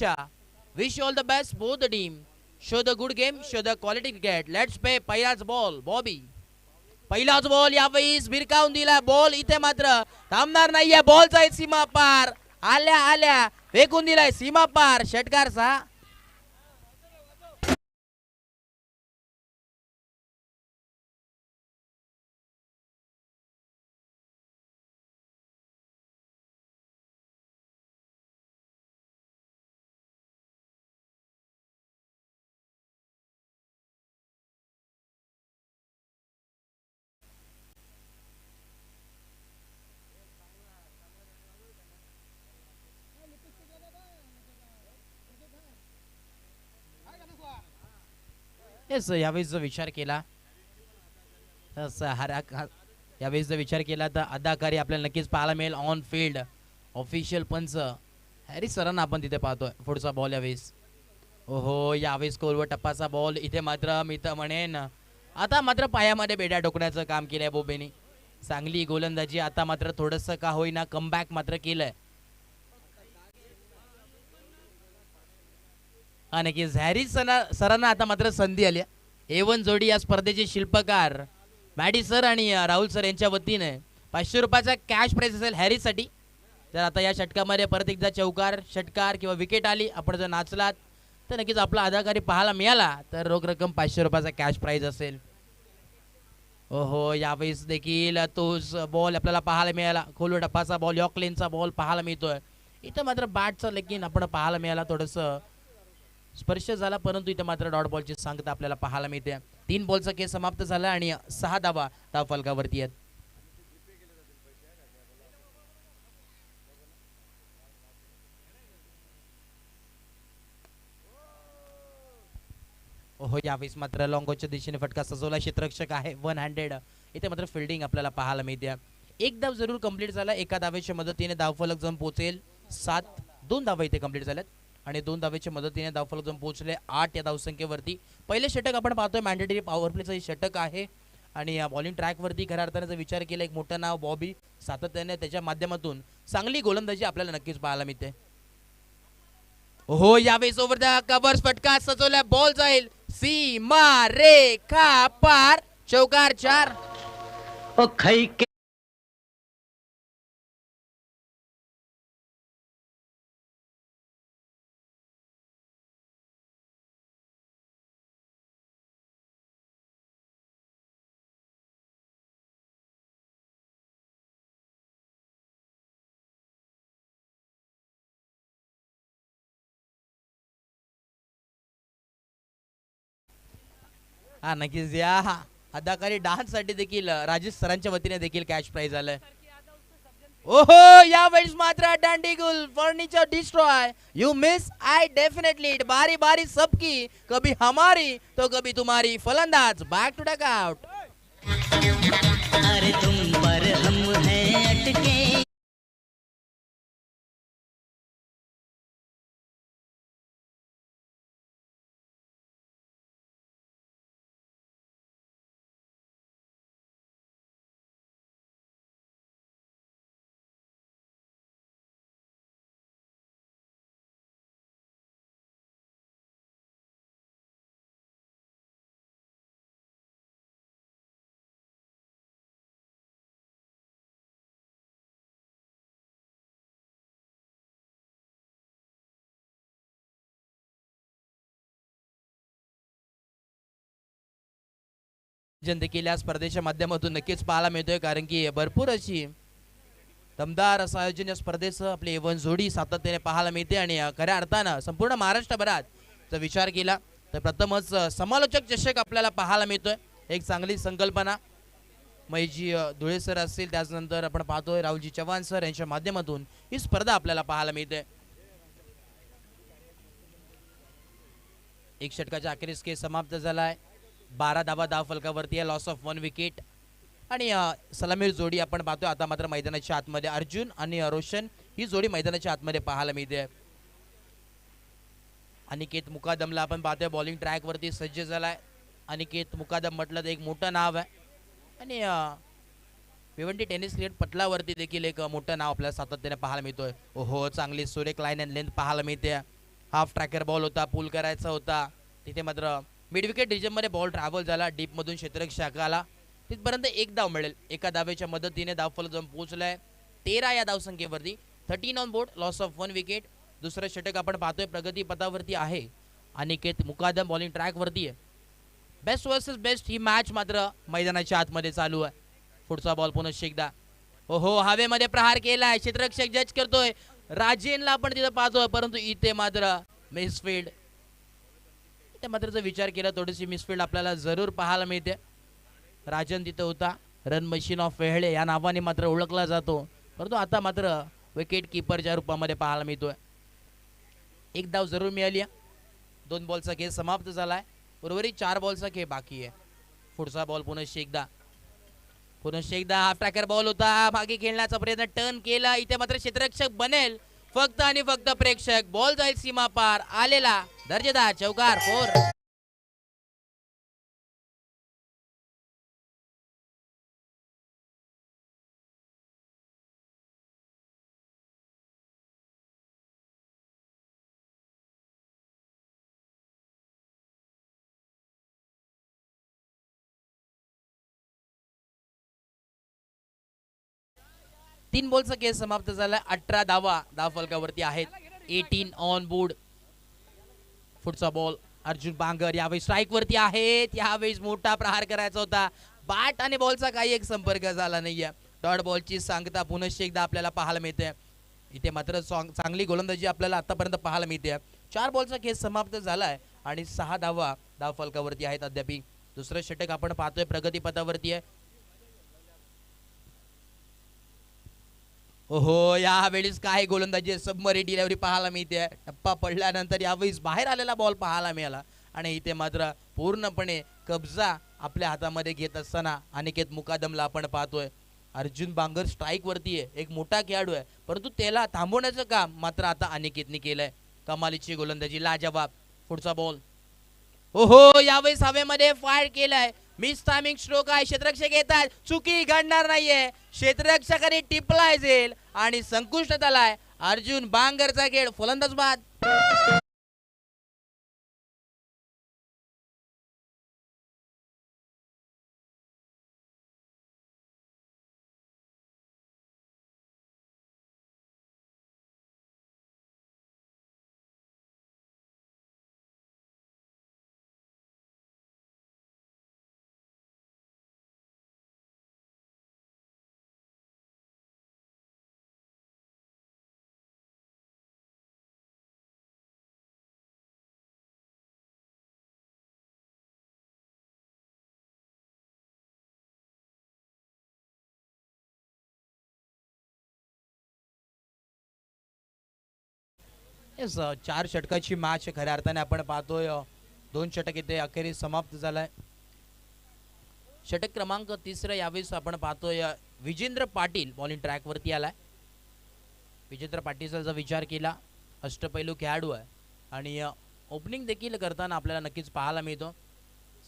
Wish you all the best, both the team. Show the good game, show the quality cricket. Let's play पहिलाच ball Bobby. पहिलाच ball यावेळेस भिरकावून दिला ball इथे मात्र थांबणार नाहीये. बॉलचा आहे सीमा पार. आल्या आल्या फेकून दिलाय सीमा पार. षटकार 6. येस यावेळेस जर विचार केला यावेळेस जर विचार केला तर अदाकारी आपल्याला नक्कीच पाहायला मिळेल ऑन फील्ड. ऑफिशियल पंच हॅरी सरांना आपण तिथे पाहतोय. पुढचा बॉल यावेळेस ओहो यावेळेस कोलवर टप्पाचा बॉल इथे मात्र मी तर म्हणेन आता मात्र पायामध्ये बेड्या टोकण्याचं काम केलंय बोबेनी. चांगली गोलंदाजी आता मात्र थोडंसं का होईना कमबॅक मात्र केलंय. नक्कीच हॅरी सरांना आता मात्र संधी आली. A1 जोडी या स्पर्धेचे शिल्पकार मॅडी सर आणि राहुल सर यांच्या वतीने 500 रुपयाचा कॅश प्राइज असेल हॅरीसाठी. जर आता या षटकामध्ये परत एकदा चौकार षटकार किंवा विकेट आली आपण जर नाचलात तर नक्कीच आपला अदाकारी पाहायला मिळाला तर रोख रक्कम 500 रुपयाचा कॅश प्राइज असेल. ओहो यावेळेस देखील तोच बॉल आपल्याला पाहायला मिळाला. खोलवर टप्पाचा बॉल यॉर्कलेनचा बॉल पाहायला मिळतोय. इथं मात्र बॅटचा लेकिन आपण पाहायला मिळाला थोडंसं स्पर्श झाला परंतु इथे मात्र डॉट बॉलची सांगता आपल्याला पाहायला मिळते. 3 बॉलचा खेळ समाप्त झाला आणि 6 धावा धावफलकावरती आहेत. ओहो यावेळेस मात्र लॉंगोच्या दिशेने फटका सजवला. क्षेत्ररक्षक आहे 1 हँडेड. इथे मात्र फिल्डिंग आपल्याला पाहायला मिळते. एक धाव जरूर कंप्लीट झाला. एका धावेच्या मदतीने धावफलक जाऊन पोहोचेल 7. 2 धावा इथे कंप्लीट झाल्यात आणि 2 धावेच्या मदतीने धावफलक जाऊन पोहोचले 8 या धावसंख्येवरती. पहिले षटक आपण पाहतोय मॅन्डेटरी पॉवर प्लेचं षटक आहे आणि बॉलिंग ट्रॅकवरती खऱ्या अर्थाने जर विचार केला एक मोठं नाव बॉबी सातत्याने त्याच्या माध्यमातून चांगली गोलंदाजी आपल्याला नक्कीच पाहायला मिळते. हो यावेळेस ओव्हर द कव्हर्स फटका सजवल्या बॉल जाईल सीमा रेखा पार. चौकार 4. नक्कीच या अदाकारी डान्स साठी देखील राजेश सरांच्या वतीने देखील कॅश प्राइज आलंय. ओहो यावेळेस मात्र Dindigul furniture destroy you miss I definitely बारी बारी सबकी कभी हमारी तो कभी तुम्हारी. फलंदाज बॅक टू डक आउट. अरे तुम पर हम हैं अटके. देखील या स्पर्धेच्या माध्यमातून नक्कीच पाहायला मिळतोय कारण की भरपूर अशी दमदार असं आयोजन या स्पर्धेचं आपली A1 जोडी सातत्याने पाहायला मिळते. आणि खऱ्या अर्थानं संपूर्ण महाराष्ट्रभरात जर विचार केला तर प्रथमच समालोचक चषक आपल्याला पाहायला मिळतोय. एक चांगली संकल्पना महेशजी धुळे सर असतील त्याचनंतर आपण पाहतोय राहुलजी चव्हाण सर यांच्या माध्यमातून ही स्पर्धा आपल्याला पाहायला मिळते. एक षटकाच्या अखेरीस खेळ समाप्त झालाय. 12 धावा धावफलकावरती आहे. लॉस ऑफ 1 विकेट आणि सलामीर जोडी आपण पाहतोय आता मात्र मैदानाच्या आतमध्ये अर्जुन आणि रोशन ही जोडी मैदानाच्या आतमध्ये पाहायला मिळते. अनिकेत मुकादमला आपण पाहतोय बॉलिंग ट्रॅक वरती सज्ज झालाय. अनिकेत मुकादम म्हटलं तर एक मोठं नाव आहे आणि भिवंडी टेनिस क्रिकेट पटलावरती देखील एक मोठं नाव आपल्याला सातत्याने पाहायला मिळतोय. ओहो चांगली सुरेख लाईन अँड लेंथ पाहायला मिळते. हाफ ट्रॅकर बॉल होता, पुल करायचा होता. तिथे मात्र मिड विकेट रिजनमध्ये बॉल ट्रॅव्हल झाला, डीपमधून क्षेत्ररक्षक आला, तिथपर्यंत एक धाव मिळेल. एका धावेच्या मदतीने धावफलक जाऊन पोहोचलाय 13 या धावसंख्येवरती. 13 on board, loss of 1 wicket. दुसरं षटक आपण पाहतोय प्रगती पथावरती आहे. अनिकेत मुकादम बॉलिंग ट्रॅकवरती आहे. बेस्ट वर्सेस बेस्ट ही मॅच मात्र मैदानाच्या आतमध्ये चालू आहे. पुढचा बॉल पुन्हा एकदा, ओहो हवेमध्ये प्रहार केलाय, क्षेत्ररक्षक जज करतोय. राजेनला आपण तिथं पाहतोय, परंतु इथे मात्र मिसफील्ड. इथे मात्र जर विचार केला थोडीशी मिसफील्ड आपल्याला जरूर पाहायला मिळते. राजन तिथं होता, रन मशीन ऑफ वेहळे या नावाने मात्र ओळखला जातो, परंतु आता मात्र विकेट किपरच्या रूपामध्ये पाहायला मिळतोय. एक धाव जरूर मिळाली. 2 बॉलचा खेळ समाप्त झालाय. उर्वरित 4 बॉलचा खेळ बाकी आहे. पुढचा बॉल पुन्हा एकदा हाफ ट्रॅकर बॉल होता, मागे खेळण्याचा प्रयत्न, टर्न केला. इथे मात्र क्षेत्ररक्षक बनेल फक्त आणि फक्त प्रेक्षक. बॉल जाईल सीमा पार, आलेला दर्जेदार चौकार, 4. तीन बॉलचा खेळ समाप्त झाला. 18 धावा धावफलकावरती आहेत. 18 ऑन बोर्ड. पुढचा बॉल अर्जुन बांगर यावेळी स्ट्राईक वरती आहेत. यावेळी मोठा प्रहार करायचा होता, बॅट आणि बॉलचा काही एक संपर्क झाला नाहीये. डॉट बॉलची सांगता पुन्हा एकदा आपल्याला पाहायला मिळते. इथे मात्र चांगली गोलंदाजी आपल्याला आतापर्यंत पाहायला मिळते. 4 बॉलचा खेळ समाप्त झालाय आणि 6 धावा धावफलकावरती आहेत अद्याप. दुसरं षटक आपण पाहतोय प्रगती पथावरती आहे. ओहो यावेळेस काय गोलंदाजी, सबमरी डिलिव्हरी पाहायला मिळते. टप्पा पडल्यानंतर यावेळेस बाहेर आलेला बॉल पाहायला मिळाला आणि इथे मात्र पूर्णपणे कब्जा आपल्या हातामध्ये घेत असताना अनिकेत मुकादमला आपण पाहतोय. अर्जुन बांगर स्ट्राईक वरती आहे, एक मोठा खेळाडू आहे, परंतु त्याला थांबवण्याचं काम मात्र आता अनिकेतने केलंय. कमालीची गोलंदाजी, लाजवाब. पुढचा बॉल, ओहो यावेळेस हवेमध्ये फायर केलाय, मिस टायमिंग स्ट्रोक आहे. क्षेत्ररक्षक येतात, चुकी घडणार नाहीये. क्षेत्ररक्षकाने टिपलाय झेल आणि संकुष्ट झालाय. अर्जुन बांगरचा खेळ फलंदाज बाद. येस, 4 षटकाची मॅच खऱ्या अर्थाने आपण पाहतोय. 2 षटक इथे अखेरीस समाप्त झालाय. षटक क्रमांक 3 यावेळेस आपण पाहतोय विजेंद्र पाटील बॉलिंग ट्रॅक वरती आलाय. विजेंद्र पाटीलचा जर विचार केला, अष्टपैलू खेळाडू आहे आणि ओपनिंग देखील करताना आपल्याला नक्कीच पाहायला मिळतो.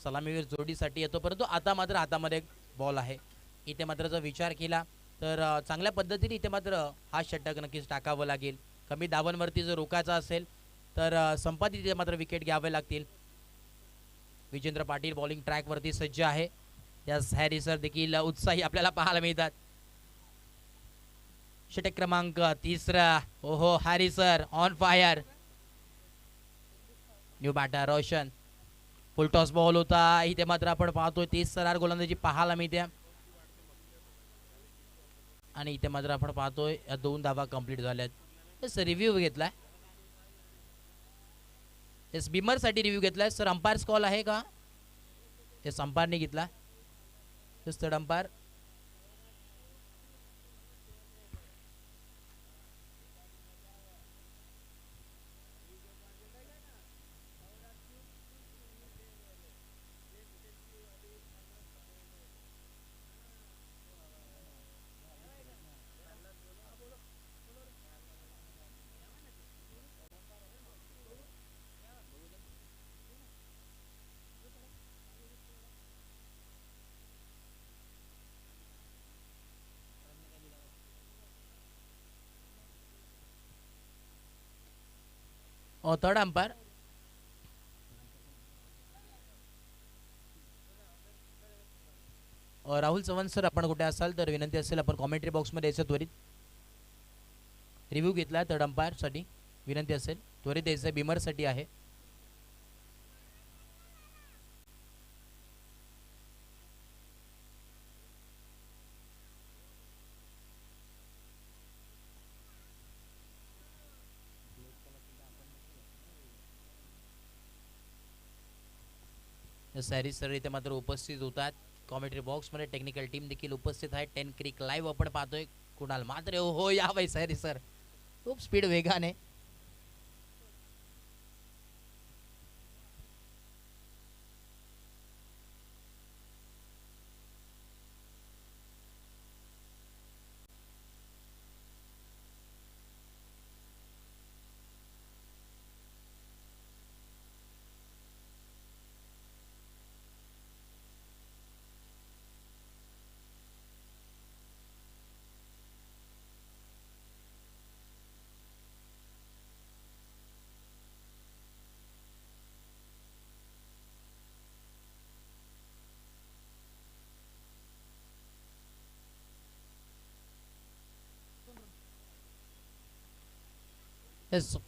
सलामीवीर जोडीसाठी येतो, परंतु आता मात्र हातामध्ये बॉल आहे. इथे मात्र जर विचार केला तर चांगल्या पद्धतीने इथे मात्र हा षटक नक्कीच टाकावं लागेल. कमी धावांवरती जर रोखायचा असेल तर संपादित मात्र विकेट घ्यावे लागतील. विजेंद्र पाटील बॉलिंग ट्रॅक वरती सज्ज आहे. यास हॅरी सर देखील उत्साही आपल्याला पाहायला मिळतात. षटक क्रमांक 3, ओहो Harry sir on fire. New batter Roshan, full toss ball होता. इथे मात्र आपण पाहतोय 30 सरार गोलंदाजी पाहायला मिळते आणि इथे मात्र आपण पाहतोय 2 धावा कंप्लीट झाल्यात. रिव्ह्यू घेतलाय, एस बिमर साठी रिव्ह्यू घेतलाय. सर अंपायर्स कॉल आहे का? एस अंपायरने घेतला. Third umpire, third umpire Rahul Chavan sir, आपण कुठे असाल तर विनंती असेल आपण कॉमेंट्री बॉक्समध्ये यायचं त्वरित रिव्ह्यू घेतला थर्ड अंपायर साठी, विनंती असेल त्वरित यायचं, बिमर साठी आहे. सॅरी सर इथे मात्र उपस्थित होतात कॉमेंट्री बॉक्समध्ये, टेक्निकल टीम देखील उपस्थित आहे. 10 क्रिक लाईव्ह आपण पाहतोय. कुणाल मात्र हो या बाई सॅरी सर खूप स्पीड वेगाने.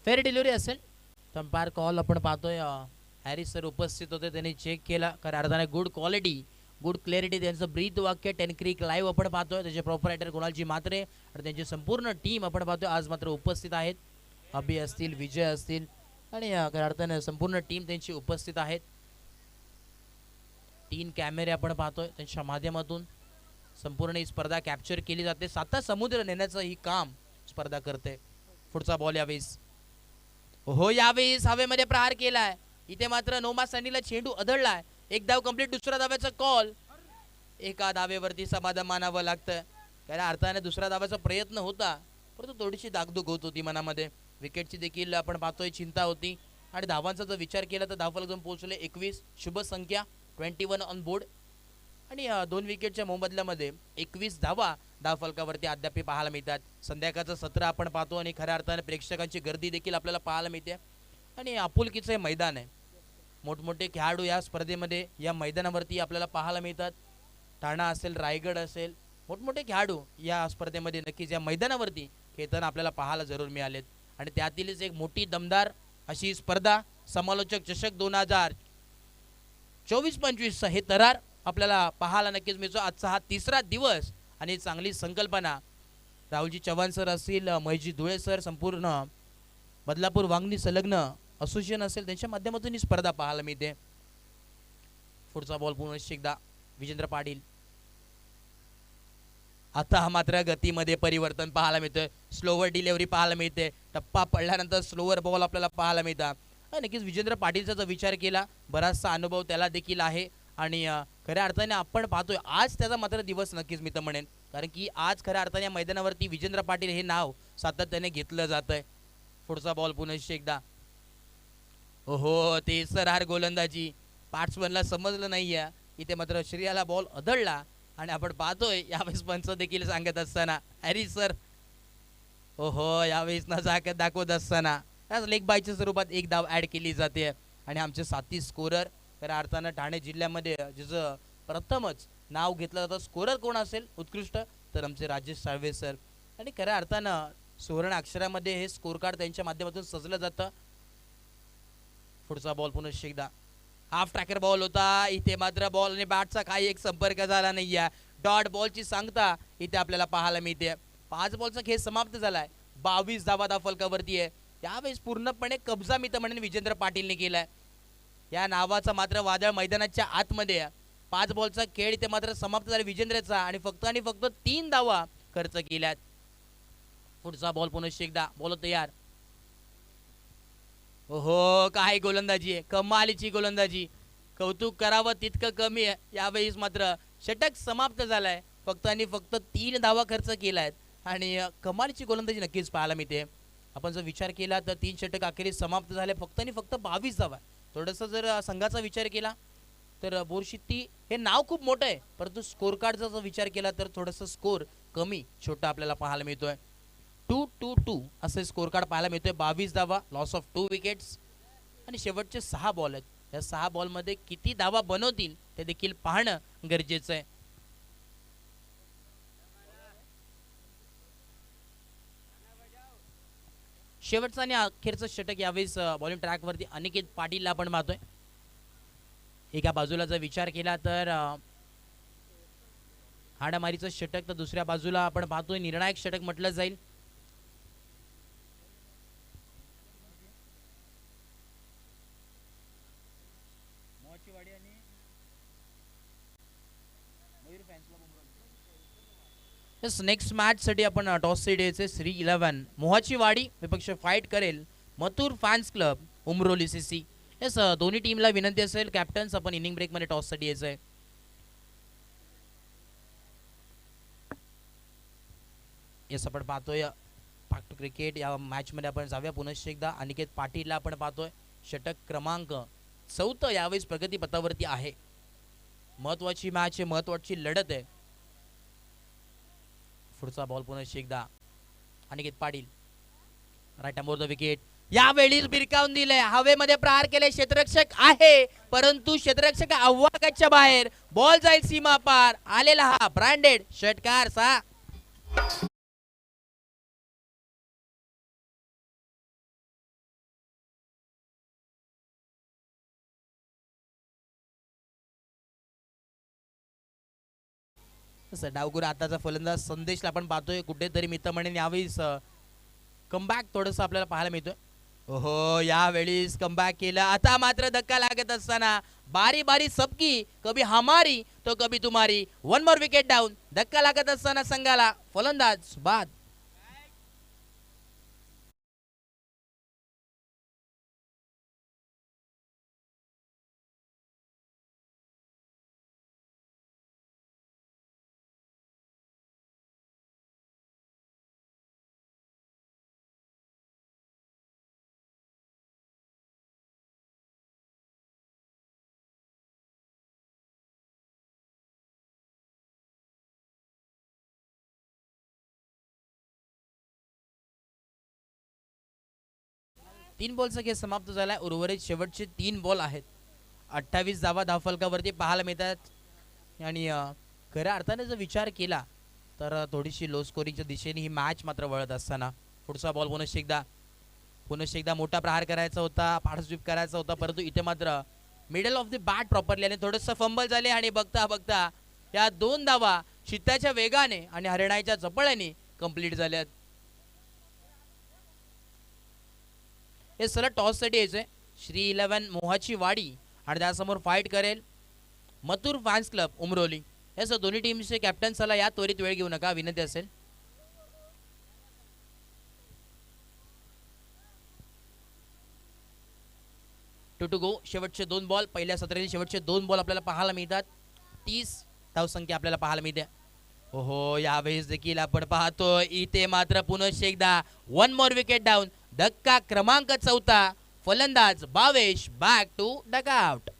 फेअर डिलिव्हरी असेल. अंपायर कॉल आपण पाहतोय. हॅरिस सर उपस्थित होते, त्यांनी चेक केला खऱ्या अर्थाने गुड क्वालिटी गुड क्लॅरिटी त्यांचं ब्रीथ वाक्य 10 क्रिक लाईव्ह आपण पाहतोय. त्याचे प्रोपरायटर कुणालजी मात्रे आणि त्यांची संपूर्ण टीम आपण पाहतोय आज मात्र उपस्थित आहेत. अभि असतील, विजय असतील आणि खऱ्या अर्थाने संपूर्ण टीम त्यांची उपस्थित आहेत. 3 कॅमेरे आपण पाहतोय, त्यांच्या माध्यमातून संपूर्ण ही स्पर्धा कॅप्चर केली जाते. 7 समुद्र नेण्याचं ही काम स्पर्धा करते. पुढचा बॉल यावेळेस हो यावेळेस हवेमध्ये प्रहार केलाय. इथे मात्र नोमा सनीला चेंडू अधळलाय. एक धाव कंप्लीट, दुसऱ्या धाव्याचा कॉल. एका धावेवरती समाधान मानावं लागतं. खऱ्या अर्थाने दुसऱ्या धाव्याचा प्रयत्न होता, परंतु थोडीशी दागदुग होत होती मनामध्ये. विकेटची देखील आपण पाहतोय चिंता होती आणि धावांचा जर विचार केला तर धावफलक जाऊन पोहोचले 21. शुभ संख्या 21 ऑन बोर्ड आणि 2 विकेटच्या मोबदल्यामध्ये 21 धावा धावफलकावरती अद्याप पाहायला मिळतात. संध्याकाळचं सत्र आपण पाहतो आणि खऱ्या अर्थाने प्रेक्षकांची गर्दी देखील आपल्याला पाहायला मिळते आणि आपुलकीचं हे मैदान आहे. मोठमोठे खेळाडू या स्पर्धेमध्ये या मैदानावरती आपल्याला पाहायला मिळतात. ठाणा असेल, रायगड असेल, मोठमोठे खेळाडू या स्पर्धेमध्ये नक्कीच या मैदानावरती खेळताना आपल्याला पाहायला जरूर मिळालेत. आणि त्यातीलच एक मोठी दमदार अशी स्पर्धा समालोचक चषक 2024-25 हे तरार आपल्याला पाहायला नक्कीच मिळतो. आजचा हा 3रा दिवस आणि चांगली संकल्पना राहुलजी चव्हाण सर असतील, महेशजी धुळे सर, संपूर्ण बदलापूर वांगणी संलग्न असोसिएशन असेल, त्यांच्या माध्यमातून ही स्पर्धा पाहायला मिळते. पुढचा बॉल पुन्हा एकदा विजेंद्र पाटील. आता मात्र गतीमध्ये परिवर्तन पाहायला मिळतंय. स्लोवर डिलिव्हरी पाहायला मिळते. टप्पा पडल्यानंतर स्लोवर बॉल आपल्याला पाहायला मिळतात. नक्कीच विजेंद्र पाटीलचा जर विचार केला बराचसा अनुभव त्याला देखील आहे आणि खऱ्या अर्थाने आपण पाहतोय आज त्याचा मात्र दिवस नक्कीच मी तर म्हणेन, कारण की आज खऱ्या अर्थाने मैदानावरती विजेंद्र पाटील हे नाव सातत्याने घेतलं जात आहे. पुढचा बॉल पुन्हा एकदा हो ते सरहार गोलंदाजी बॅट्समनला समजलं नाहीये. इथे मात्र श्रेयाला बॉल अधळला आणि आपण पाहतोय यावेळेस पंच देखील सांगत असताना हॅरी सर हो यावेळेस नजाकत दाखवत असताना लेग बायच्या स्वरूपात एक धाव ऍड केली जाते आणि आमचे साथी स्कोरर खऱ्या अर्थानं ठाणे जिल्ह्यामध्ये जिचं प्रथमच नाव घेतलं जातं स्कोरर कोण असेल उत्कृष्ट तर आमचे राजेश साळवे सर. आणि खऱ्या अर्थानं सुवर्ण अक्षरामध्ये हे स्कोर कार्ड त्यांच्या माध्यमातून सजलं जातं. पुढचा बॉल पुन्हा एकदा हाफ ट्रॅकर बॉल होता. इथे मात्र बॉल आणि बॅटचा काही एक संपर्क झाला नाहीये. डॉट बॉलची सांगता इथे आपल्याला पाहायला मिळते. 5 बॉलचा खेळ समाप्त झालाय. 22 धावा धावफलकावरती आहे. त्यावेळेस पूर्णपणे कब्जा मी तर म्हणेन विजेंद्र पाटीलने केलाय. या नावाचा मात्र वादळ मैदानाच्या आतमध्ये 5 बॉलचा खेळ इथे मात्र समाप्त झाला विजेंद्रचा आणि फक्त 3 धावा खर्च केल्यात. पुढचा बॉल पुन्हा एकदा बॉल तयार. हो काय गोलंदाजी आहे, कमालीची गोलंदाजी, कौतुक करावं तितकं कमी आहे. यावेळेस मात्र षटक समाप्त झालाय. फक्त 3 धावा खर्च केलायत आणि कमालीची गोलंदाजी नक्कीच पाहायला मिळते. आपण जर विचार केला तर 3 षटक अखेरीस समाप्त झाले. फक्त 22 धावा. थोडंसं जर संघाचा विचार केला तर बोरशिट्टी हे नाव खूप मोठं आहे, परंतु स्कोर कार्डचा जर विचार केला तर थोडंसं स्कोर कमी छोटा आपल्याला पाहायला मिळतोय. 2-2-2 असे स्कोर कार्ड पाहायला मिळतोय. 22 धावा, लॉस ऑफ 2 विकेट्स आणि शेवटचे 6 बॉल आहेत. या 6 बॉलमध्ये किती धावा बनवतील ते देखील पाहणं गरजेचं आहे. शेवटचं आणि अखेरचं षटक यावेळेस बॉलिंग ट्रॅकवरती अनिकेत पाटीलला आपण पाहतोय. एका बाजूला जर विचार केला तर हाडामारीचं षटक, तर दुसऱ्या बाजूला आपण पाहतोय निर्णायक षटक म्हटलं जाईल. नेक्स्ट मॅच साठी आपण टॉस द्यायचे. श्री 11 मोहाची वाडी विपक्ष फाईट करेल Mathur fans club Umroli CC. Yes, दोन्ही टीमला विनंती असेल कॅप्टन्स आपण इनिंग ब्रेक मध्ये टॉस साठी यायचंय. येस, आपण पाहतोय पाक टू क्रिकेट या मॅच मध्ये आपण जाऊया पुनश्च एकदा. अनिकेत पाटीलला आपण पाहतोय. षटक क्रमांक 4 यावेळेस प्रगती पथावरती आहे. महत्वाची मॅच आहे, महत्वाची लढत आहे. पुढचा बॉल पुनश्च एकदा Aniket Patil right more the wicket. यावेळी बिरकावून दिले, हवेमध्ये प्रहार केले. क्षेत्ररक्षक आहे परंतु क्षेत्ररक्षक आव्हानाच्या बाहेर. बॉल जाईल सीमा पार. आलेला हा ब्रँडेड षटकार 6. डावगुरा आताचा फलंदाज संदेशला आपण पाहतोय. कुठेतरी मित्र म्हणेन यावेळेस कमबॅक थोडंसं आपल्याला पाहायला मिळतोय. ओहो, यावेळीच कमबॅक केलं. आता मात्र धक्का लागत असताना बारी बारी सबकी, कभी हमारी तो कभी तुम्हारी. 1 मोर विकेट डाऊन. धक्का लागत असताना संघाला फलंदाज बाद. तीन बॉलचा खेळ समाप्त झालाय. उर्वरित शेवटचे 3 बॉल आहेत. 28 धावा धावफलकावरती पाहायला मिळतात. आणि खऱ्या अर्थाने जर विचार केला तर थोडीशी लो स्कोरिंगच्या दिशेने ही मॅच मात्र वळत असताना पुढचा बॉल पुनश्च एकदा मोठा प्रहार करायचा होता, पाठस्वीप करायचा होता, परंतु इथे मात्र middle of the bat properly आणि थोडंसं फंबल झाले. आणि बघता बघता या 2 धावा चित्त्याच्या वेगाने आणि हरिणाईच्या चपळ्याने कंप्लीट झाल्यात. हे सलग टॉस साठी यायचंय. श्री 11 मोहाची वाडी आणि त्यासमोर फाईट करेल मथुर फॅन्स क्लब उमरोली. हे सर दोन्ही टीमचे कॅप्टन चला या त्वरित वेळ घेऊ नका, विनंती असेल. To go. शेवटचे 2 बॉल. पहिल्या सत्रातील शेवटचे 2 बॉल आपल्याला पाहायला मिळतात. 30 धावसंख्या आपल्याला पाहायला मिळते. ओहो, यावेळेस देखील आपण पाहतो इथे मात्र पुनश्च एकदा 1 मोर विकेट डाऊन. धक्का क्रमांक 4. फलंदाज भावेश बॅक टू डगआउट.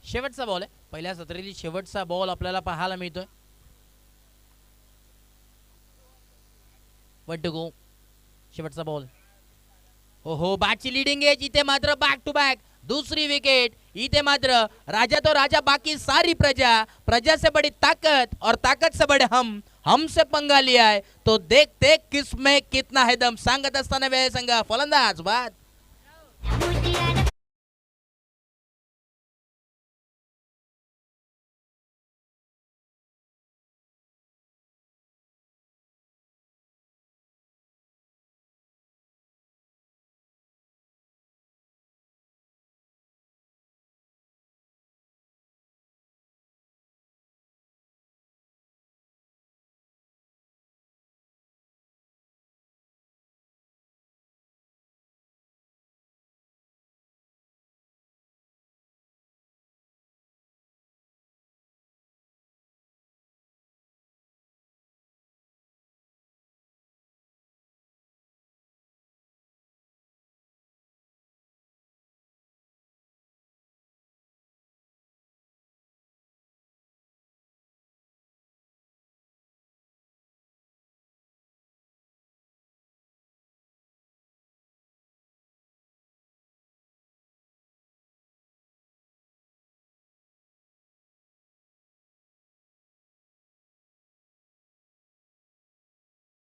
शेवटचा बॉल आहे. पहिल्या सत्रातील शेवटचा बॉल आपल्याला पाहायला मिळतोय. 1 टू गो. शेवटचा बॉल. ओहो, बॅटची लिडिंग एज. इथे मात्र बॅक टू बॅक दूसरी विकेट. इथे मात्र राजा तो राजा बाकी सारी प्रजा, प्रजा से बड़ी ताकत और ताकत से बड़े हमसे पंगा लिया है तो देखते किसमें कितना है दम. सांगत असताना वेळ संघ फलंदाज बाद.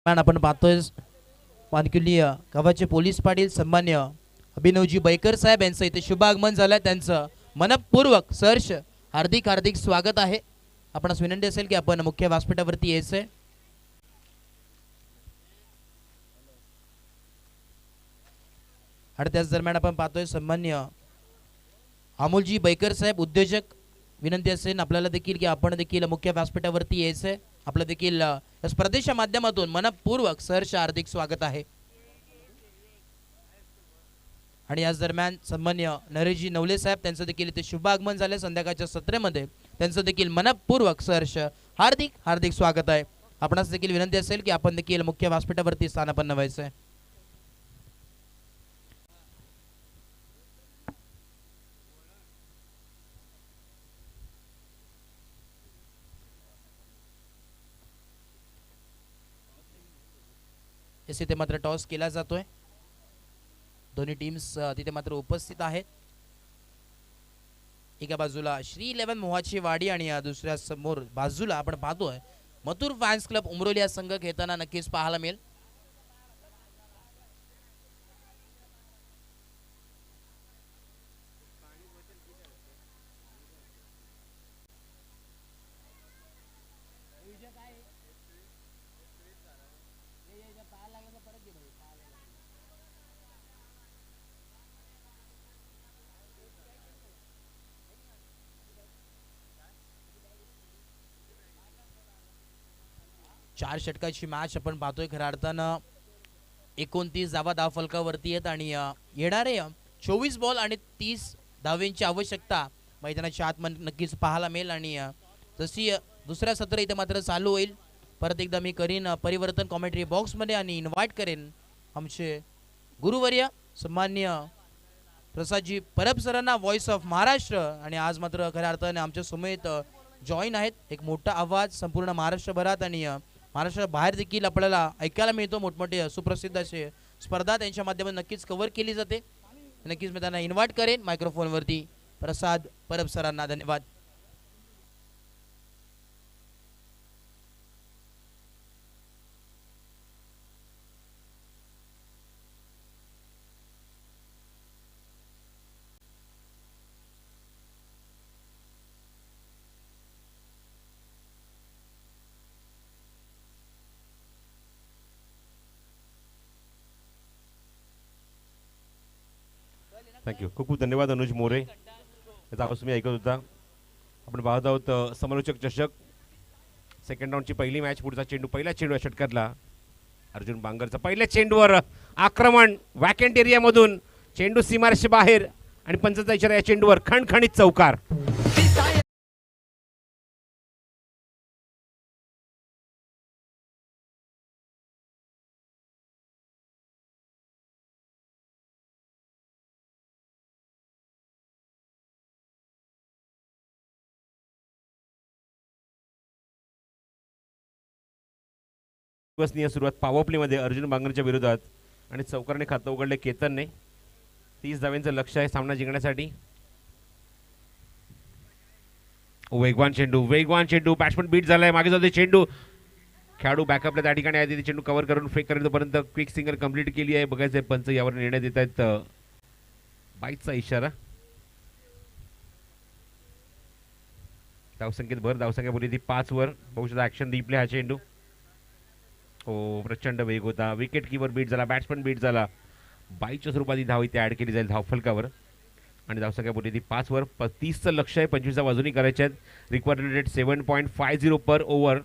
आपण पाहतोय मानकुली गावाचे पोलीस पाटील सन्मान्य अभिनवजी बैकर साहेब यांचं इथे शुभ आगमन झालं. त्यांचं मनपूर्वक सहर्ष हार्दिक हार्दिक स्वागत आहे. आपणास विनंती असेल की आपण मुख्य व्यासपीठावरती यायचंय. आणि त्याच दरम्यान आपण पाहतोय सन्मान्य अमोलजी बैकर साहेब उद्योजक, विनंती असेल आपल्याला देखील की आपण देखील मुख्य व्यासपीठावरती यायचंय. आपलं देखील या स्पर्धेच्या माध्यमातून मनपूर्वक सहर्ष हार्दिक स्वागत आहे. आणि याच दरम्यान सन्मान्य नरेशजी नवले साहेब त्यांचं देखील इथे शुभ आगमन झाले. संध्याकाळच्या सत्रेमध्ये त्यांचं देखील मनपूर्वक सहर्ष हार्दिक हार्दिक स्वागत आहे. आपणास देखील विनंती असेल की आपण देखील मुख्य व्यासपीठावरती स्थानापन्न व्हायचंय. तिथे मात्र टॉस केला जातोय. दोन्ही टीम्स तिथे मात्र उपस्थित आहेत. एका बाजूला श्री 11 मोहाची वाडी आणि दुसऱ्या समोर बाजूला आपण पाहतोय मथुर फॅन्स क्लब उमरोली हा संघ खेळताना नक्कीच पाहायला मिळेल. चार षटकाची मॅच आपण पाहतोय. खऱ्या अर्थानं 29 धावा धावफलकावरती आहेत आणि येणारे 24 बॉल आणि 30 धावेंची आवश्यकता मैदानाच्या आतमध्ये नक्कीच पाहायला मिळेल. आणि जशी दुसऱ्या सत्र इथे मात्र चालू होईल, परत एकदा मी करीन परिवर्तन कॉमेंट्री बॉक्समध्ये आणि इन्व्हाइट करेन आमचे गुरुवर्य सन्मान्य प्रसादजी परब सरांना, व्हॉइस ऑफ महाराष्ट्र. आणि आज मात्र खऱ्या अर्थाने आमच्या समेत जॉईन आहेत. एक मोठा आवाज संपूर्ण महाराष्ट्रभरात आणि महाराष्ट्रा बाहेर देखील आपल्याला ऐकायला मिळतो. मोठमोठे सुप्रसिद्ध असे स्पर्धा त्यांच्या माध्यमातून नक्कीच कव्हर केली जाते. नक्कीच मी त्यांना इन्व्हाइट करेन मायक्रोफोनवरती. प्रसाद परब सरांना धन्यवाद. थँक्यू. खूप खूप धन्यवाद अनुज मोरे. याचा आवाज तुम्ही ऐकत होता. आपण पाहत आहोत समालोचक चषक सेकंड राऊंडची पहिली मॅच. पुढचा चेंडू पहिल्या चेंडू षटकातला अर्जुन बांगरचा पहिल्या चेंडूवर आक्रमण वॅकेंट एरियामधून चेंडू सीमारेषे बाहेर आणि पंचाचा इशारा या चेंडूवर खणखणीत चौकार. विश्वसनीय सुरुवात पॉवर प्लेमध्ये अर्जुन बांगरच्या विरोधात आणि चौकारने खातं उघडले केतनने. 30 धाव्यांचं लक्ष आहे सामना जिंकण्यासाठी. वेगवान चेंडू बॅट्समन बीट झालाय. मागे जातो चेंडू, खेळाडू बॅकअपला त्या ठिकाणी आहे. तिथे चेंडू कव्हर करून फेक करेपर्यंत क्विक सिंगल कंप्लीट केली आहे. बघायचं आहे पंच यावर निर्णय देत आहेत. बाईकचा इशारा. धावसंख्येत भर, धावसंख्या बोलली ती 5 वर. बघू शकता ऍक्शन रिप्ले हा चेंडू. हो, प्रचंड वेग होता. विकेट कीपर बीट झाला, बॅट्समन बीट झाला. 22च्या स्वरूपात ही धाव इथे ॲड केली जाईल धावफलकावर. आणि धावसंख्या बोलली ती 5 वर. 30चं लक्ष आहे, 25च्या बाजूनी करायचे आहेत. Required rate 7.50 per over.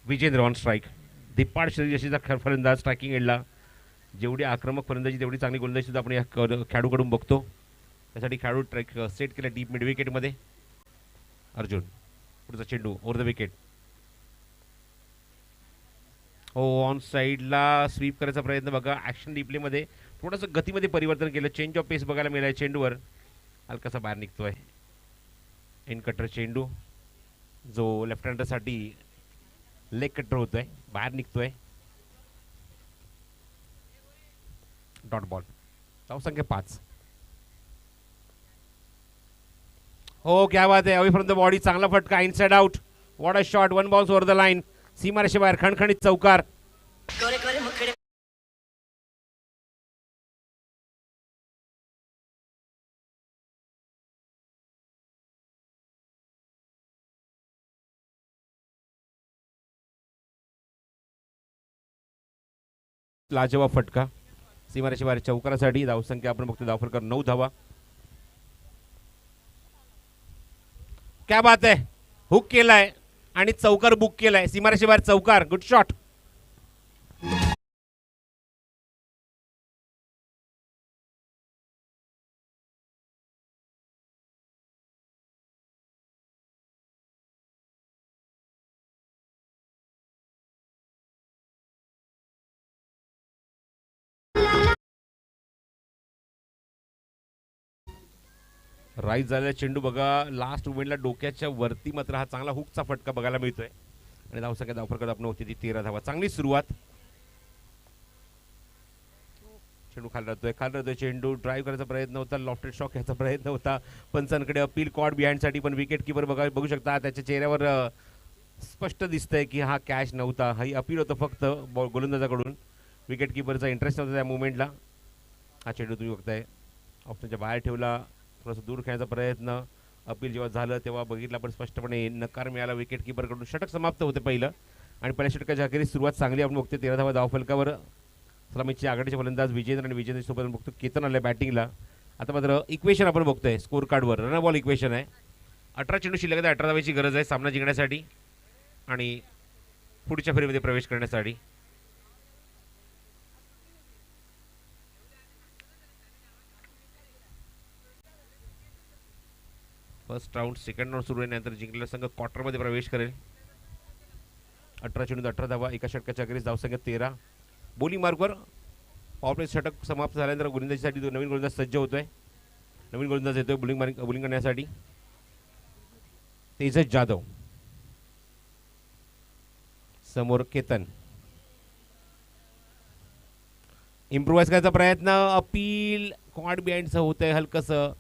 Vijendra on strike. धिप्पाड शरीरयष्टीचा फलंदाज स्ट्रायकिंग एंडला. जेवढी आक्रमक फलंदाजी तेवढी चांगली गोलंदाजी सुद्धा आपण या खेळाडूकडून बघतो. त्यासाठी खेळाडू ट्रॅक सेट केला डीप मिड विकेटमध्ये. अर्जुन पुढचा चेंडू ओव्हर द विकेट. हो, ऑन साईडला स्वीप करायचा प्रयत्न बघा. ॲक्शन रिप्लेमध्ये थोडंसं गतीमध्ये परिवर्तन केलं. चेंज ऑफ पेस बघायला मिळाला. चेंडूवर हलकासा बाहेर निघतोय. इन कटर चेंडू जो लेफ्ट हँडरसाठी लेग कटर होतोय, बाहेर निघतोय. Dot ball. धावसंख्या 5. हो, क्या बात आहे. अवे फ्रॉम द बॉडी चांगला फटका. Inside out. What a shot. 1 balls over the line. सीमारेषे बाहेर खणखणीत चौकार. कोरे कोरे मुखड़े लाजवाब फटका. सीमारेषे बाहेर चौकारासाठी धावसंख्या आपण बघतो धावफलकर 9 धावा. क्या बात आहे, हुक केलाय आणि चौकार बुक केलाय. सीमारेषे बाहेर चौकार. Good shot. राईज झालेला चेंडू बघा, लास्ट मोमेंटला डोक्याच्या वरती मात्र हा चांगला हुकचा फटका बघायला मिळतोय. आणि धावसंख्या धावफलकात आपण होती ती 13 धावा. चांगली सुरुवात. चेंडू खाली राहतोय चेंडू. ड्राईव्ह करायचा प्रयत्न होता, लॉफ्टेड शॉक याचा प्रयत्न होता. पंचांकडे अपील कॉड बिहाइंड साठी, पण विकेट किपर बघू शकता त्याच्या चेहऱ्यावर स्पष्ट दिसतंय की हा कॅच नव्हता. हा अपील होतं फक्त गोलंदाजाकडून. विकेट किपरचा इंटरेस्ट नव्हता त्या मुवमेंटला. हा चेंडू तुम्ही बघताय ऑप्शनच्या बाहेर ठेवला, थोडंसं दूर खेळण्याचा प्रयत्न. अपील जेव्हा झालं तेव्हा बघितलं पण स्पष्टपणे नकार मिळाला विकेट किपरकडून. षटक समाप्त होते पहिलं आणि पहिल्या षटकाच्या अखेरीस सुरुवात चांगली आपण बघतो. 13 धावा धावफलकावर. सलामीचे आघाडीचे फलंदाज विजेंद्र आणि विजेंद्र सोबत आपण बघतो केतन आले बॅटिंगला. आता मात्र इक्वेशन आपण बघतोय स्कोर कार्डवर. रन बॉल इक्वेशन आहे. 18 चेंडू शिल्लक आहे. 18 धावाची गरज आहे सामना जिंकण्यासाठी आणि पुढच्या फेरीमध्ये प्रवेश करण्यासाठी. फर्स्ट राऊंड सेकंड राऊंड सुरू आहे. नंतर जिंकलेला संघ क्वार्टरमध्ये प्रवेश करेल. 18 चेंडू 18 धावा. एका षटकाच्या अखेरीस धावसंख्या 13. बॉलिंग मार्कवर पॉवर प्ले षटक समाप्त झाल्यानंतर गोलंदाजीसाठी तो नवीन गोलंदाज सज्ज होतोय. नवीन गोलंदाज येतोय बॉलिंग करण्यासाठी. तेजस जाधव समोर केतन. इम्प्रोवाइज करायचा प्रयत्न. अपील कॉड बिहाइंडचं होतंय हलकंसं.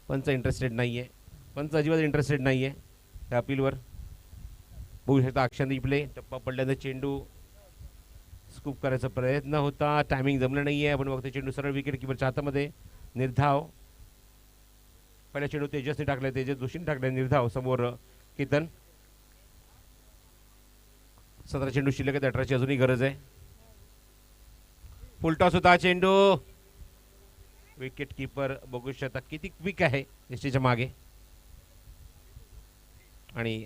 पंच इंटरेस्टेड नाहीये. पंच अजिबात इंटरेस्टेड नाहीये त्या अपीलवर. बघू शकता अक्षरदीप प्ले. टप्पा पडल्यानंतर चेंडू स्कूप करायचा प्रयत्न होता. टायमिंग जमलं नाहीये. आपण बघतो चेंडू सरळ विकेट किपरच्या हातामध्ये. निर्धाव. पहिला चेंडू तेजसने टाकलाय, तेजस जोशीने टाकलाय. निर्धाव समोर केतन. 17 चेंडू शिल्लक आहेत. 18ची अजूनही गरज आहे. फुलटॉस होता चेंडू. विकेट किपर बघू शकता किती क्विक आहे एसटीच्या मागे. आणि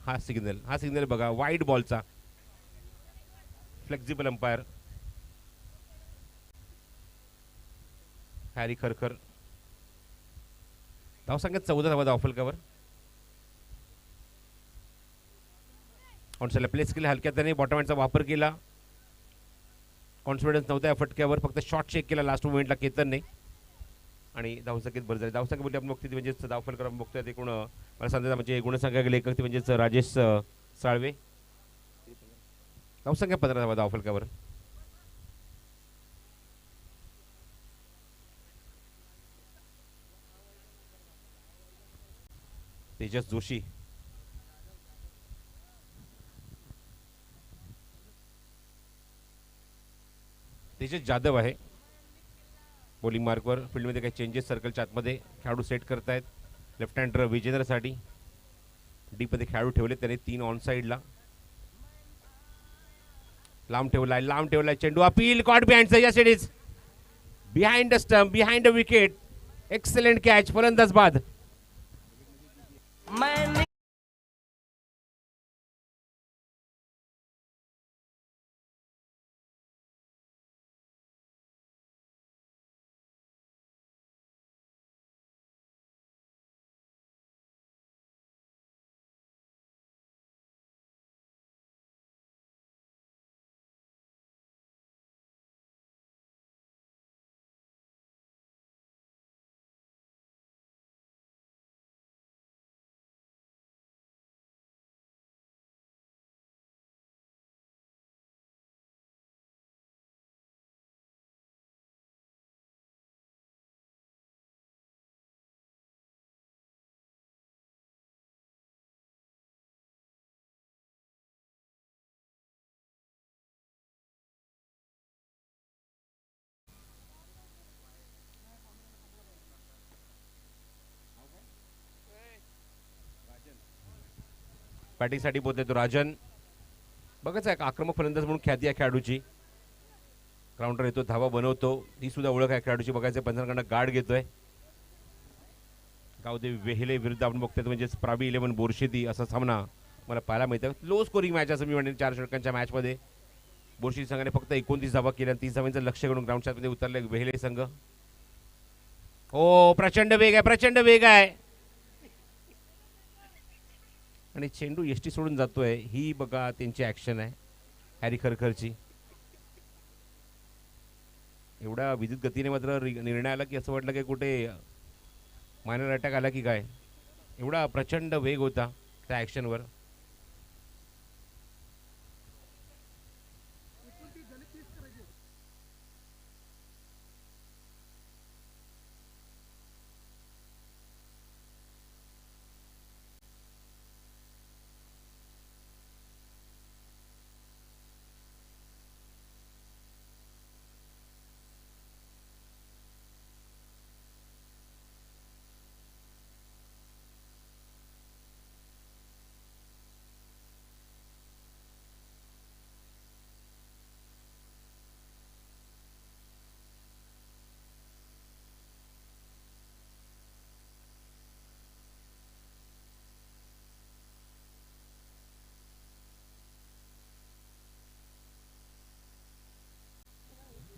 हा सिग्नल बघा वाईड बॉलचा. फ्लेक्झिबल अंपायर हॅरी खरखर. धावसंख्या 14 धावा धावफलकावर. ऑनसाईडला प्लेस केला हलक्यात त्याने. बॉटम हँडचा वापर केला. कॉन्फिडन्स नव्हता या फटक्यावर. फक्त शॉट चेक केला लास्ट मोमेंटला केतनने आणि धावसंख्येत भर झाली. धावसंख्या बोलली आपण बघतो ती म्हणजेच धावफलकर आपण बघतोय एकूण मला सांगता म्हणजे गुणसंख्या लेखक ती म्हणजेच राजेश साळवे. धावसंख्या 15 धावा धावफलकावर. तेजस जोशी. तेजस जाधव आहे बॉलिंग मार्कवर. फील्डमध्ये काही चेंजेस सर्कलच्या आतमध्ये खेळाडू सेट करतायत. लेफ्ट हँडर विजेंद्रसाठी डीपमध्ये खेळाडू ठेवले त्याने 3 ऑन साईडला. लांब ठेवलाय चेंडू. अपील कॉट बिहाइंडचा. Yes it is behind the stump, behind the wicket. Excellent catch. फलंदाज बाद. मैं बॅटिंगसाठी पोहोचले तो राजन. बघायचं आहे आक्रमक फलंदाज म्हणून ख्याती आहे खेळाडूची. ग्राउंडर येतो, धावा बनवतो, ही सुद्धा ओळख आहे खेळाडूची. बघायचं पंचांकडनं गार्ड घेतोय. गावदेवी वेहेले विरुद्ध आपण बघतोय म्हणजेच प्राबी 11 बोरशेती असा सामना मला पाहायला मिळतं. लो स्कोरिंग मॅच असं मी म्हणेन. 4 षटकांच्या मॅचमध्ये बोरशेती संघाने फक्त 29 धावा केल्या आणि 30 धावांचं लक्ष करून ग्राउंड मध्ये उतरले वेहेले संघ. हो, प्रचंड वेग आहे, प्रचंड वेग आहे आणि चेंडू एसटी सोडून जातोय. ही बघा त्यांची ऍक्शन आहे हॅरी खरखरची. एवढा विद्युत गतीने मात्र निर्णय आला की असं वाटलं की कुठे मायनर अटॅक आला की काय. एवढा प्रचंड वेग होता त्या ॲक्शनवर.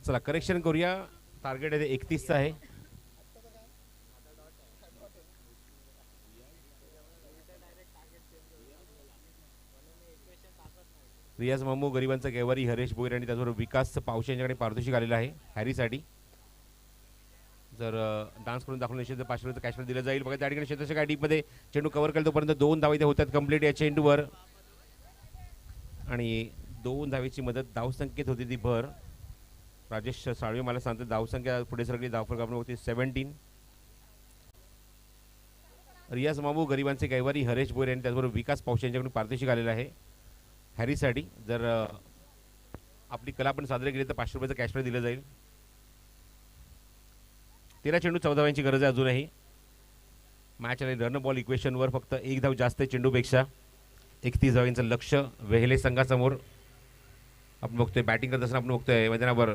चला करेक्शन करूया. टार्गेट आहे 31 आहे. रियाज मामू, गरिबांचा गेवारी, हरेश भोईर आणि त्याचबरोबर विकास पावशे यांच्याकडे पारितोषिक आलेलं आहे हॅरीसाठी. जर डान्स करून दाखवलं निश्चित 500 रुपये कॅशवर दिलं जाईल. बघा त्या ठिकाणी क्षेत्राच्या काय डीपमध्ये चेंडू कव्हर केला तोपर्यंत 2 धावा इथे होतात कंप्लीट या चेंडूवर आणि 2 धावेची मदत धावसंख्येत होती ती भर. राजेश साळवे मला सांगते धावसंख्या पुढे सरकली. धावफलक आपण होती 17. रियाज मामू, गरिबांचे गैवारी, हरेश भोईर आणि त्याचबरोबर विकास पावशे यांच्याकडून पारितोषिक आलेलं आहे हॅरीसाठी. जर आपली कला आपण साजरी केली तर 500 रुपयाचं कॅशप्राइज दिलं जाईल. 13 चेंडू 14 धावांची गरज आहे अजूनही. मॅच आणि रन बॉल इक्वेशनवर फक्त 1 धाव जास्त आहे चेंडूपेक्षा. 31 धावांचं लक्ष वेहेले संघासमोर. आपण बघतोय बॅटिंग करत असताना आपण बघतोय मैदानावर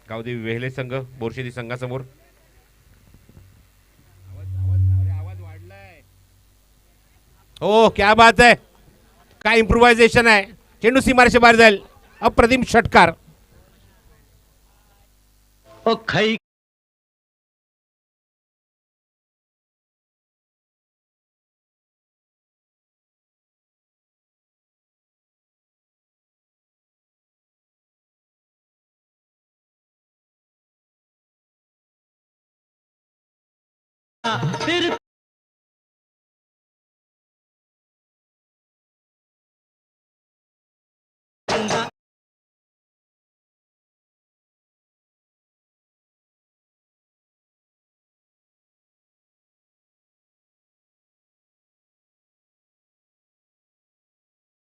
गावदेवी वेहेले संघ बोरशेती संघासमोर. आवाज वाढलाय. हो, क्या बात आहे, काय इम्प्रोव्हायझेशन आहे. चेंडू सीमारेषे बाहेर जाईल. अप्रतिम षटकार. ओ खाई फिर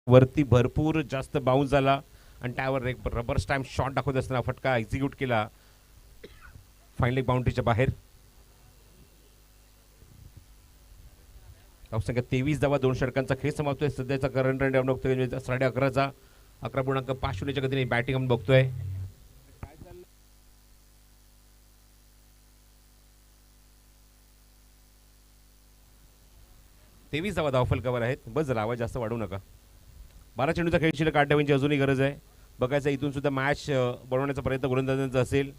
वरती भरपूर जास्त बाउन्स झाला आणि त्यावर एक रबर स्टॅम्प शॉट दाखवत असताना फटका एक्झिक्यूट केला फायनली बाउंड्रीच्या बाहेर. धावसंख्या 23 धावा 2 षटकांचा खेळ समाप्तोय. सध्याचा करंट रन आपण बघतोय 11:30 11.5 गतीने बॅटिंग आपण बघतोय. 23 धावा धावफलकावर आहेत. बस जरा आवाज जास्त वाढवू नका. 12 चेंडूचा खेळ शिल्लक 8 धावांची अजूनही गरज आहे. बघायचं इथून सुद्धा मॅच बनवण्याचा प्रयत्न गोलंदाजांचा असेल.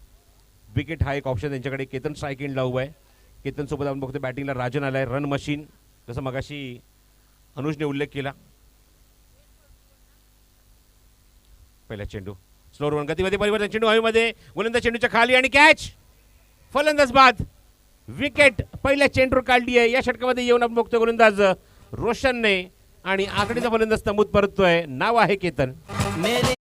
विकेट हा एक ऑप्शन त्यांच्याकडे. केतन स्ट्राईक एंडला उभा आहे. केतन सोबत आपण बघतोय बॅटिंगला राजन आलाय. रन मशीन जसं मगाशी अनुजने उल्लेख केला. पहिला चेंडू स्लो रन गतीमध्ये परिवर्तन. चेंडू हवेमध्ये, गोलंदाज चेंडूच्या खाली आणि कॅच. फलंदाज बाद. विकेट पहिल्या चेंडूवर काढली आहे. या षटकामध्ये येऊन आपण बघतोय गोलंदाज रोशनने आणि आघाडीचा फलंदाज तंबूत परततोय. नाव आहे केतन. मेरे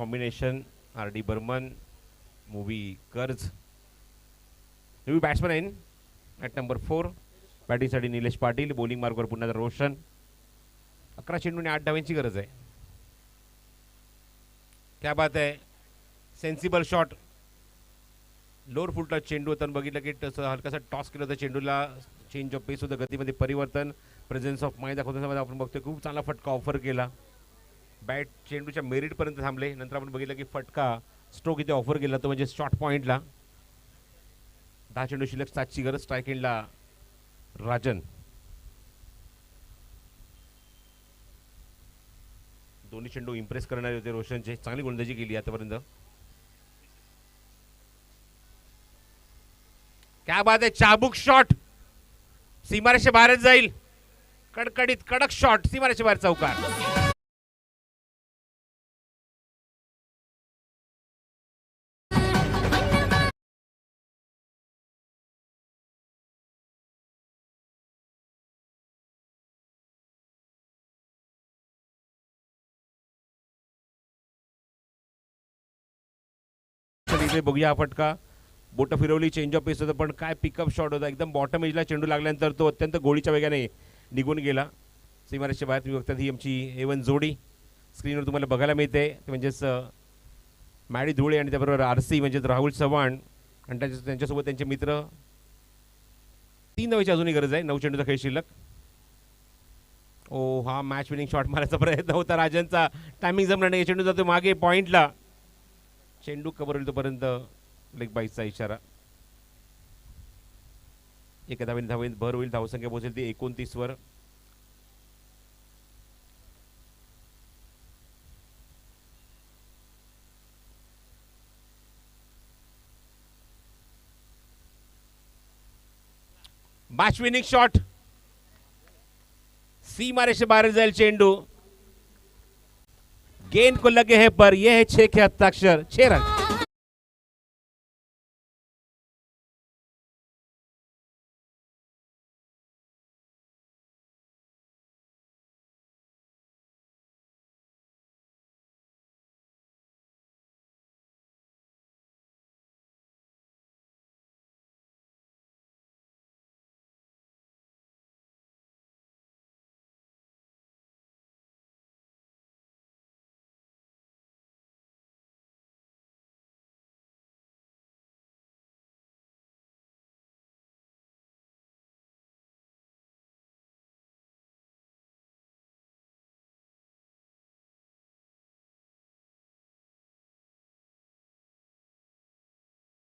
combination RD Burman movie Karz. नवी बॅट्समन इन ॲट नंबर 4. बॅटिंगसाठी निलेश पाटील, बॉलिंग मार्कवर पुन्हा एकदा रोशन. 11 चेंडूने 8 धावांची गरज आहे. क्या बात आहे, सेन्सिबल शॉट. लोअर फुटला चेंडू होता, बघितलं की तसं हलकासा टॉस केलं होतं चेंडूला. चेंज ऑफ पेस होतं, गतीमध्ये परिवर्तन, प्रेझेन्स ऑफ माइंड दाखवताना आपण बघतोय. खूप चांगला फटका ऑफर केला. बॅट चेंडूच्या मेरिटपर्यंत थांबले. नंतर आपण बघितलं की फटका स्ट्रोक इथे ऑफर केला तो म्हणजे शॉर्ट पॉईंटला. 10 चेंडू शिल्लक, 7ची गरज. स्ट्राईक एंडला राजन. दोन्ही चेंडू इम्प्रेस करणारे होते रोशनचे. चांगली गोलंदाजी केली आतापर्यंत. क्या बात आहे, चाबुक शॉट सीमारेषे बाहेर जाईल. कडकडीत कडक शॉट सीमारेषे बाहेर चौकार. इथे बघूया हा फटका. बोट फिरवली, चेंज ऑफ पेस होतं, पण काय पिकअप शॉट होता. एकदम बॉटम एजला चेंडू लागल्यानंतर तो अत्यंत गोळीच्या वेगाने निघून गेला सीमारेषेच्या बाहेर. तुम्ही बघतात ही आमची A1 जोडी स्क्रीनवर तुम्हाला बघायला मिळते. ते म्हणजेच मॅडी धुळे आणि त्याबरोबर RC म्हणजेच राहुल चव्हाण आणि त्यांच्यासोबत त्यांचे मित्र. 3 धावेची अजूनही गरज आहे. 9 चेंडूचा खेळ शिल्लक. ओ, हा मॅच विनिंग शॉट मारायचा प्रयत्न होता राजनचा. टायमिंग जमला नाही. चेंडू जातो मागे पॉईंटला. चेंडू कव्हर होईल तोपर्यंत लेग बाईसचा इशारा. एका धावेने भर होईल. धावसंख्या पोहोचेल ती 29 वर. मॅच विनिंग शॉट सीमारेषे बाहर जाईल चेंडू. गेंद को लगे हैं पर यह है 6 के हस्ताक्षर, 6 रन.